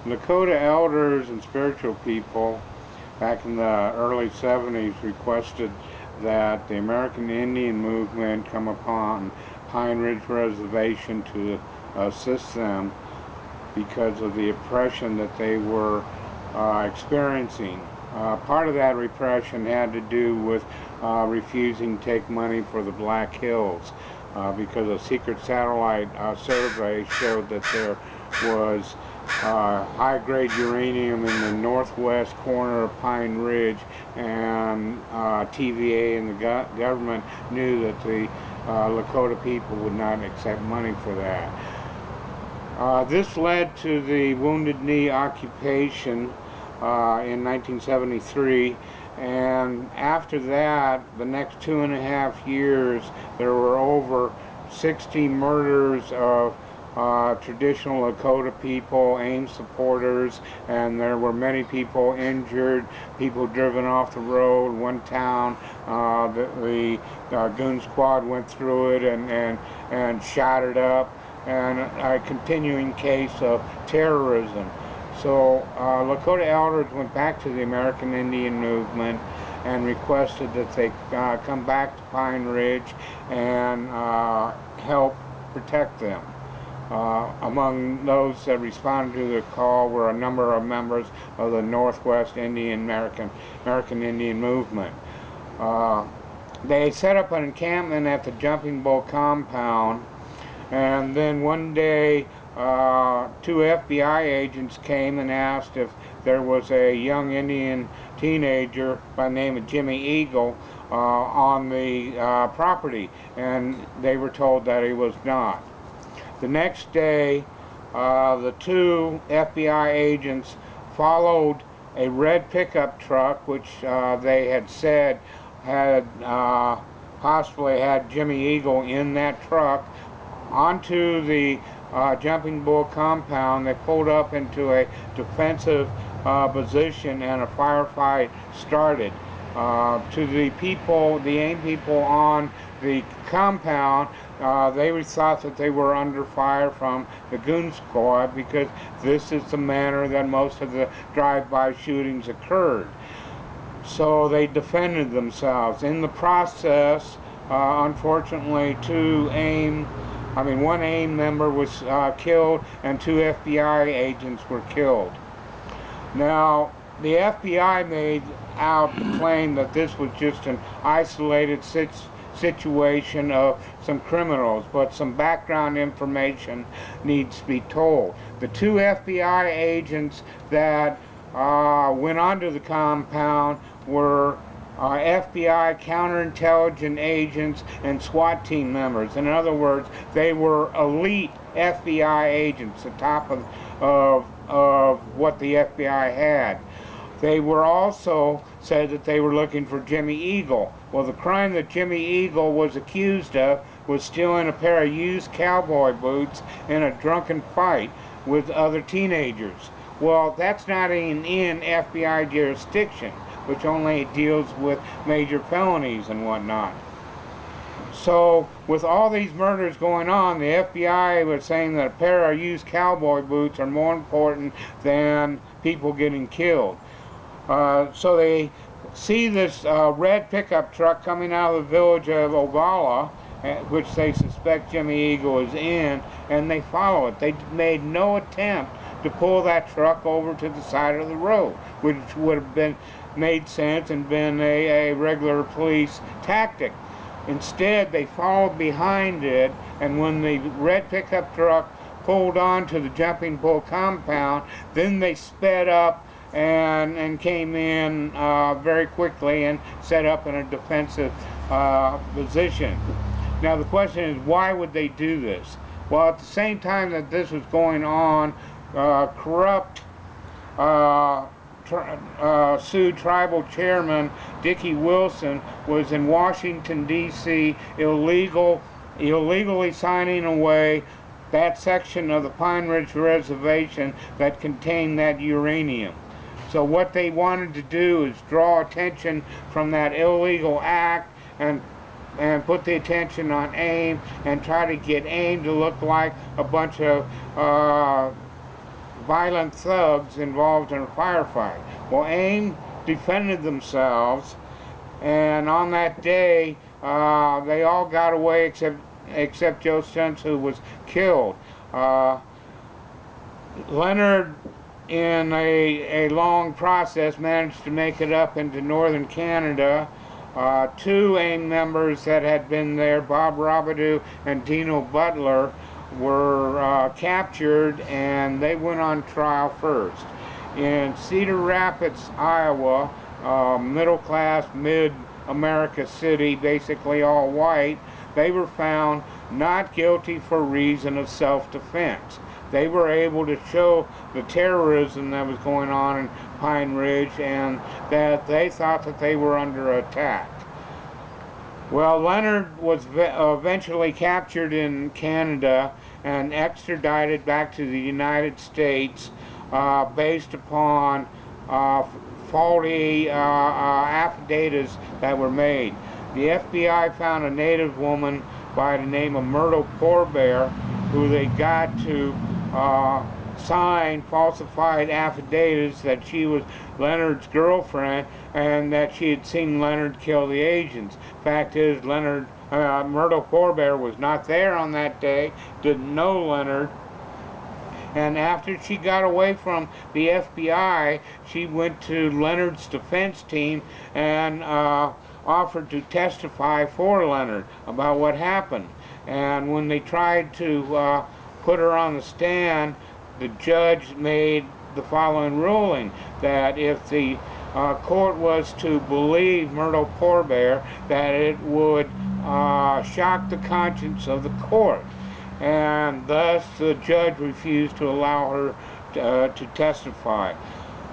Lakota elders and spiritual people back in the early 70s requested that the American Indian movement come upon Pine Ridge Reservation to assist them because of the oppression that they were experiencing. Part of that repression had to do with refusing to take money for the Black Hills because a secret satellite survey showed that there was high-grade uranium in the northwest corner of Pine Ridge, and TVA and the government knew that the Lakota people would not accept money for that. This led to the Wounded Knee occupation in 1973, and after that, the next 2.5 years, there were over 60 murders of traditional Lakota people, AIM supporters, and there were many people injured, people driven off the road. One town, the goon squad went through it and shot it up, and a continuing case of terrorism. So Lakota elders went back to the American Indian movement and requested that they come back to Pine Ridge and help protect them. Among those that responded to the call were a number of members of the Northwest American Indian movement. They set up an encampment at the Jumping Bull compound, and then one day 2 FBI agents came and asked if there was a young Indian teenager by the name of Jimmy Eagle on the property, and they were told that he was not. The next day, the 2 FBI agents followed a red pickup truck, which they had said had possibly had Jimmy Eagle in that truck, onto the Jumping Bull compound. They pulled up into a defensive position, and a firefight started. To the people, the AIM people on the compound, they thought that they were under fire from the goon squad, because this is the manner that most of the drive-by shootings occurred. So they defended themselves. In the process, unfortunately, one AIM member was killed, and 2 FBI agents were killed. Now, the FBI made out the claim that this was just an isolated situation of some criminals, but some background information needs to be told. The 2 FBI agents that went onto the compound were FBI counterintelligence agents and SWAT team members. In other words, they were elite FBI agents, the top of what the FBI had. They were also said that they were looking for Jimmy Eagle. Well, the crime that Jimmy Eagle was accused of was stealing a pair of used cowboy boots in a drunken fight with other teenagers. Well, that's not in FBI jurisdiction, which only deals with major felonies and whatnot. So, with all these murders going on, the FBI was saying that a pair of used cowboy boots are more important than people getting killed. So they see this red pickup truck coming out of the village of Oglala, which they suspect Jimmy Eagle is in, and they follow it. They made no attempt to pull that truck over to the side of the road, which would have made sense and been a regular police tactic. Instead, they followed behind it, and when the red pickup truck pulled on to the Jumping Bull compound, then they sped up and came in very quickly and set up in a defensive position. Now the question is, why would they do this? Well, at the same time that this was going on, corrupt Sioux tribal chairman Dickie Wilson was in Washington, D.C. illegally signing away that section of the Pine Ridge Reservation that contained that uranium. So what they wanted to do is draw attention from that illegal act and put the attention on AIM and try to get AIM to look like a bunch of violent thugs involved in a firefight. Well, AIM defended themselves, and on that day, they all got away except Joe Stuntz, who was killed. Leonard, in a long process, managed to make it up into northern Canada. Two AIM members that had been there, Bob Robidoux and Dino Butler, were captured, and they went on trial first. In Cedar Rapids, Iowa, middle-class, mid-America city, basically all white, they were found not guilty for reason of self-defense. They were able to show the terrorism that was going on in Pine Ridge, and that they thought that they were under attack. Well, Leonard was eventually captured in Canada and extradited back to the United States based upon faulty affidavits that were made. The FBI found a native woman by the name of Myrtle Poorbear, who they got to sign falsified affidavits that she was Leonard's girlfriend and that she had seen Leonard kill the agents. Fact is, Myrtle Poorbear was not there on that day, didn't know Leonard, and after she got away from the FBI, she went to Leonard's defense team and offered to testify for Leonard about what happened. And when they tried to put her on the stand, the judge made the following ruling, that if the court was to believe Myrtle Poorbear, that it would shock the conscience of the court, and thus the judge refused to allow her to testify.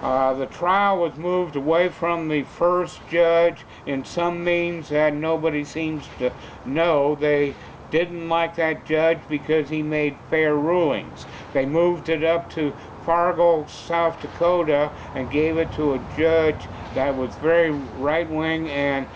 The trial was moved away from the first judge in some means that nobody seems to know. They didn't like that judge because he made fair rulings. They moved it up to Fargo, South Dakota, and gave it to a judge that was very right-wing and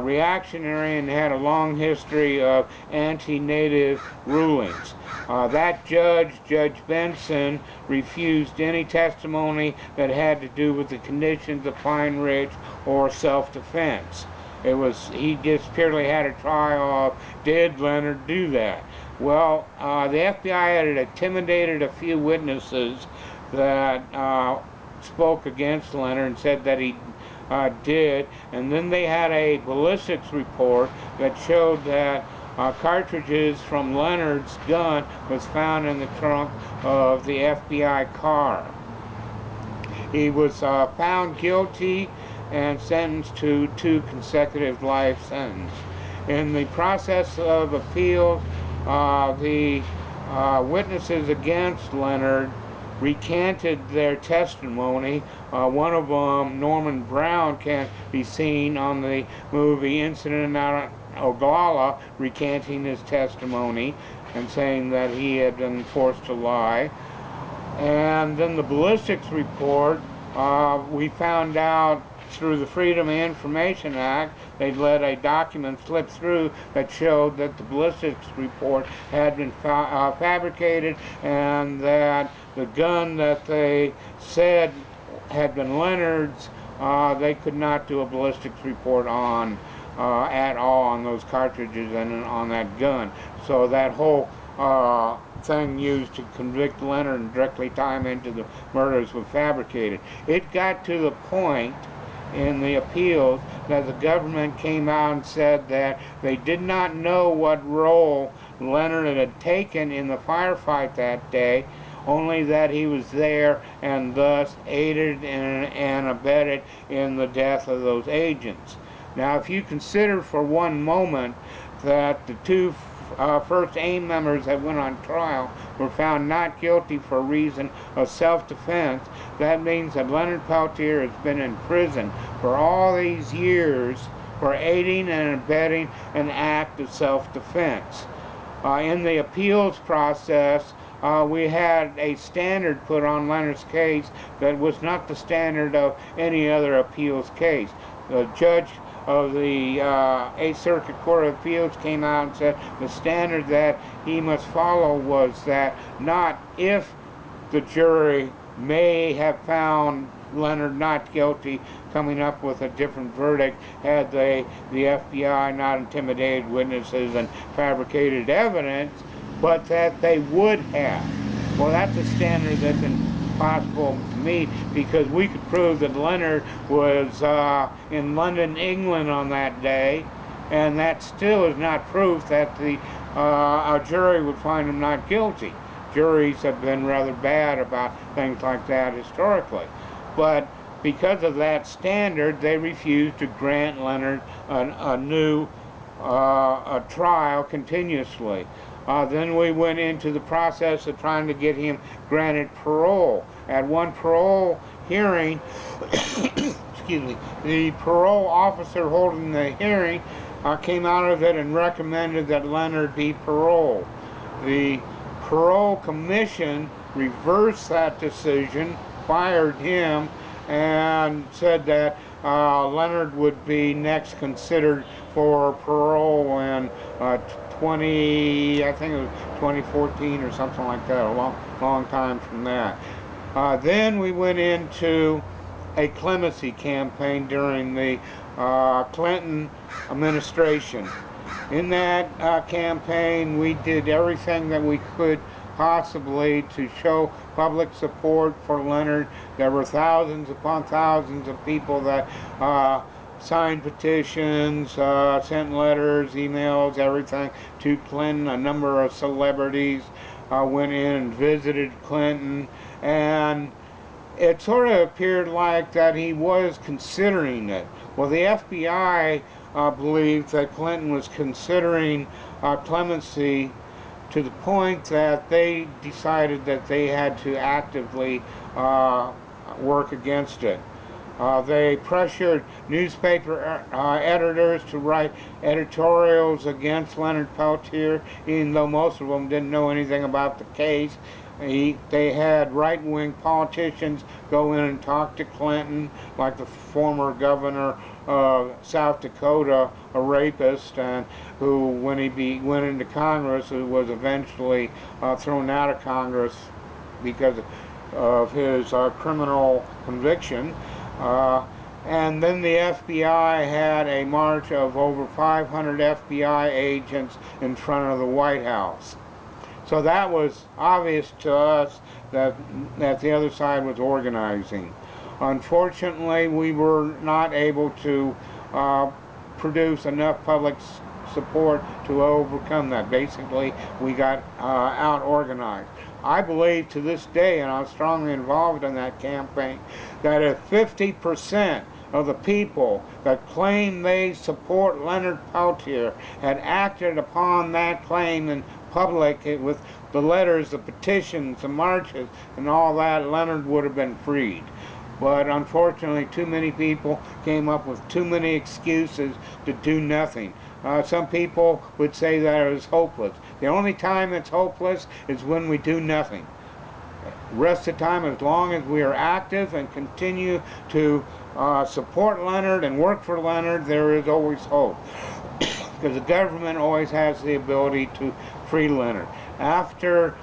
reactionary and had a long history of anti-native rulings. That judge, Judge Benson, refused any testimony that had to do with the conditions of Pine Ridge or self-defense. He just purely had a trial of, did Leonard do that? Well, the FBI had intimidated a few witnesses that spoke against Leonard and said that he did, and then they had a ballistics report that showed that cartridges from Leonard's gun was found in the trunk of the FBI car. He was found guilty and sentenced to 2 consecutive life sentences. In the process of appeal, the witnesses against Leonard recanted their testimony. One of them, Norman Brown, can be seen on the movie Incident at Oglala, recanting his testimony and saying that he had been forced to lie. And then the ballistics report, we found out through the Freedom of Information Act, they let a document slip through that showed that the ballistics report had been fabricated, and that the gun that they said had been Leonard's, they could not do a ballistics report on at all on those cartridges and on that gun. So that whole thing used to convict Leonard and directly tie him into the murders was fabricated. It got to the point in the appeals that the government came out and said that they did not know what role Leonard had taken in the firefight that day, only that he was there and thus aided and abetted in the death of those agents. Now, if you consider for one moment that the 2 first AIM members that went on trial were found not guilty for reason of self-defense, that means that Leonard Peltier has been in prison for all these years for aiding and abetting an act of self-defense. In the appeals process, we had a standard put on Leonard's case that was not the standard of any other appeals case. The judge of the 8th Circuit Court of Appeals came out and said the standard that he must follow was that not if the jury may have found Leonard not guilty, coming up with a different verdict had the FBI not intimidated witnesses and fabricated evidence, but that they would have. Well, that's a standard that's impossible to meet, because we could prove that Leonard was in London, England on that day, and that still is not proof that a jury would find him not guilty. Juries have been rather bad about things like that historically. But because of that standard, they refused to grant Leonard a new trial continuously. Then we went into the process of trying to get him granted parole. At one parole hearing, excuse me, the parole officer holding the hearing came out of it and recommended that Leonard be paroled. The parole commission reversed that decision, fired him, and said that Leonard would be next considered for parole in I think it was 2014 or something like that, a long time from that. Then we went into a clemency campaign during the Clinton administration. In that campaign, we did everything that we could possibly to show public support for Leonard. There were thousands upon thousands of people that signed petitions, sent letters, emails, everything to Clinton. A number of celebrities went in and visited Clinton, and it sort of appeared like that he was considering it. Well, the FBI believed that Clinton was considering clemency to the point that they decided that they had to actively work against it. They pressured newspaper editors to write editorials against Leonard Peltier, even though most of them didn't know anything about the case. They had right-wing politicians go in and talk to Clinton, like the former governor of South Dakota, a rapist, and who, when he went into Congress, who was eventually thrown out of Congress because of his criminal conviction. And then the FBI had a march of over 500 FBI agents in front of the White House. So that was obvious to us that the other side was organizing. Unfortunately, we were not able to produce enough public support to overcome that. Basically, we got out-organized. I believe to this day, and I was strongly involved in that campaign, that if 50% of the people that claim they support Leonard Peltier had acted upon that claim in public with the letters, the petitions, the marches, and all that, Leonard would have been freed. But unfortunately, too many people came up with too many excuses to do nothing. Some people would say that it was hopeless. The only time it's hopeless is when we do nothing. The rest of the time, as long as we are active and continue to support Leonard and work for Leonard, there is always hope. Because the government always has the ability to free Leonard. After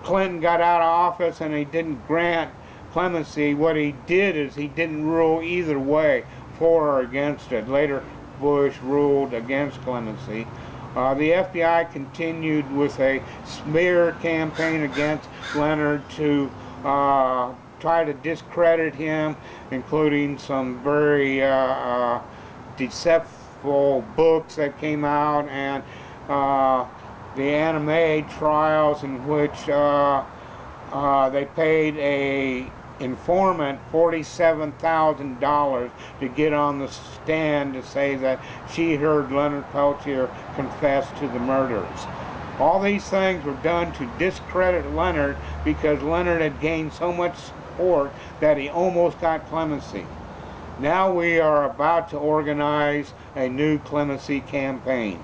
Clinton got out of office and he didn't grant clemency, what he did is he didn't rule either way, for or against it. Later, Bush ruled against clemency. The FBI continued with a smear campaign against Leonard to try to discredit him, including some very deceptive books that came out, and the anime trials in which they paid a informant $47,000 to get on the stand to say that she heard Leonard Peltier confess to the murders. All these things were done to discredit Leonard because Leonard had gained so much support that he almost got clemency. Now we are about to organize a new clemency campaign.